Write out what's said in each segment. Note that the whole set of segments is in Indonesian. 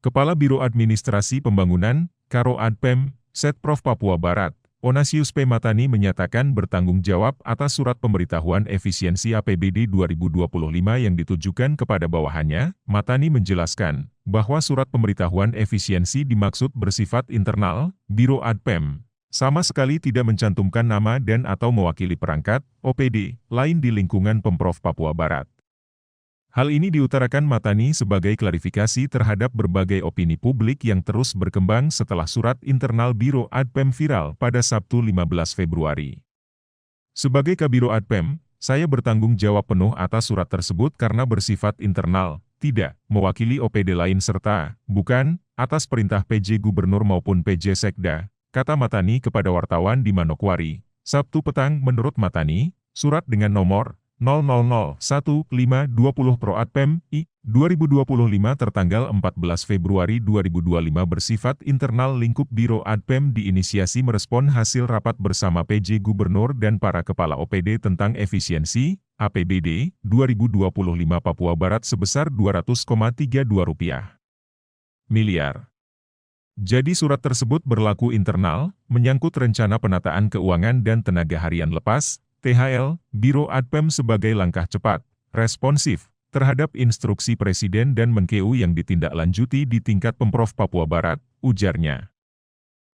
Kepala Biro Administrasi Pembangunan, Karo Adpem, Setprov Papua Barat, Onasius P. Matani menyatakan bertanggung jawab atas surat pemberitahuan efisiensi APBD 2025 yang ditujukan kepada bawahannya. Matani menjelaskan bahwa surat pemberitahuan efisiensi dimaksud bersifat internal, Biro Adpem sama sekali tidak mencantumkan nama dan atau mewakili perangkat, OPD, lain di lingkungan Pemprov Papua Barat. Hal ini diutarakan Matani sebagai klarifikasi terhadap berbagai opini publik yang terus berkembang setelah surat internal Biro Adpem viral pada Sabtu 15 Februari. Sebagai Kabiro Adpem, saya bertanggung jawab penuh atas surat tersebut karena bersifat internal, tidak mewakili OPD lain serta, bukan, atas perintah PJ Gubernur maupun PJ Sekda, kata Matani kepada wartawan di Manokwari, Sabtu petang. Menurut Matani, surat dengan nomor 0001-520 Pro Adpem I 2025 tertanggal 14 Februari 2025 bersifat internal lingkup Biro Adpem diinisiasi merespon hasil rapat bersama PJ Gubernur dan para kepala OPD tentang efisiensi APBD 2025 Papua Barat sebesar Rp200,32 miliar. Jadi surat tersebut berlaku internal, menyangkut rencana penataan keuangan dan tenaga harian lepas, THL, Biro Adpem sebagai langkah cepat, responsif, terhadap instruksi Presiden dan Menkeu yang ditindaklanjuti di tingkat Pemprov Papua Barat, ujarnya.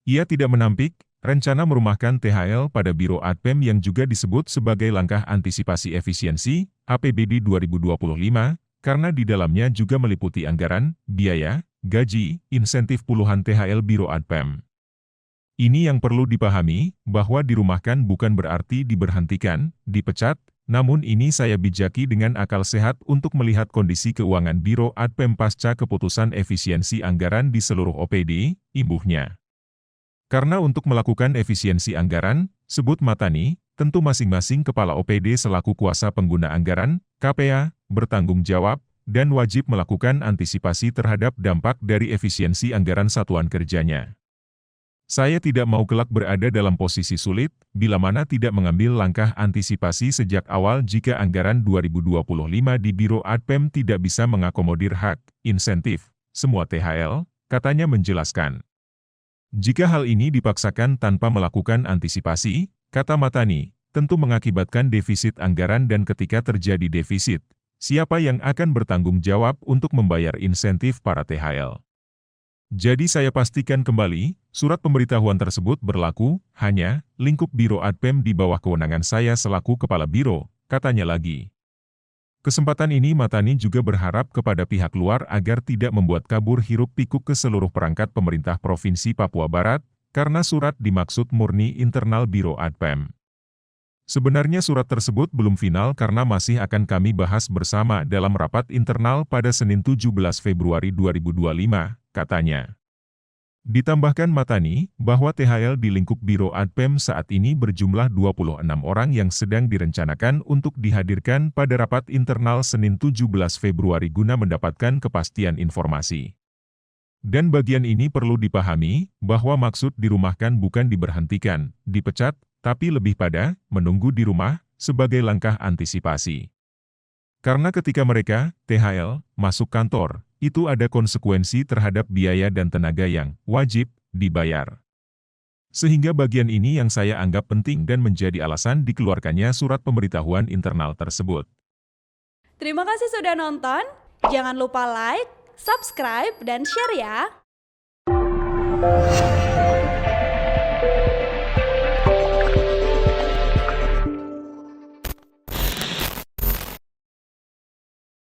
Ia tidak menampik rencana merumahkan THL pada Biro Adpem yang juga disebut sebagai langkah antisipasi efisiensi, APBD 2025, karena di dalamnya juga meliputi anggaran, biaya, gaji, insentif puluhan THL Biro Adpem. Ini yang perlu dipahami, bahwa dirumahkan bukan berarti diberhentikan, dipecat, namun ini saya bijaki dengan akal sehat untuk melihat kondisi keuangan Biro Adpem pasca keputusan efisiensi anggaran di seluruh OPD, imbuhnya. Karena untuk melakukan efisiensi anggaran, sebut Matani, tentu masing-masing kepala OPD selaku kuasa pengguna anggaran, KPA, bertanggung jawab, dan wajib melakukan antisipasi terhadap dampak dari efisiensi anggaran satuan kerjanya. Saya tidak mau kelak berada dalam posisi sulit, bila mana tidak mengambil langkah antisipasi sejak awal jika anggaran 2025 di Biro Adpem tidak bisa mengakomodir hak, insentif, semua THL, katanya menjelaskan. Jika hal ini dipaksakan tanpa melakukan antisipasi, kata Matani, tentu mengakibatkan defisit anggaran dan ketika terjadi defisit, siapa yang akan bertanggung jawab untuk membayar insentif para THL? Jadi saya pastikan kembali, surat pemberitahuan tersebut berlaku, hanya, lingkup Biro Adpem di bawah kewenangan saya selaku Kepala Biro, katanya lagi. Kesempatan ini Matani juga berharap kepada pihak luar agar tidak membuat kabur hiruk-pikuk ke seluruh perangkat pemerintah Provinsi Papua Barat, karena surat dimaksud murni internal Biro Adpem. Sebenarnya surat tersebut belum final karena masih akan kami bahas bersama dalam rapat internal pada Senin 17 Februari 2025, katanya. Ditambahkan Matani, bahwa THL di lingkup Biro Adpem saat ini berjumlah 26 orang yang sedang direncanakan untuk dihadirkan pada rapat internal Senin 17 Februari guna mendapatkan kepastian informasi. Dan bagian ini perlu dipahami, bahwa maksud dirumahkan bukan diberhentikan, dipecat, tapi lebih pada menunggu di rumah sebagai langkah antisipasi. Karena ketika mereka, THL, masuk kantor, itu ada konsekuensi terhadap biaya dan tenaga yang wajib dibayar. Sehingga bagian ini yang saya anggap penting dan menjadi alasan dikeluarkannya surat pemberitahuan internal tersebut. Terima kasih sudah nonton, jangan lupa like, subscribe, dan share ya!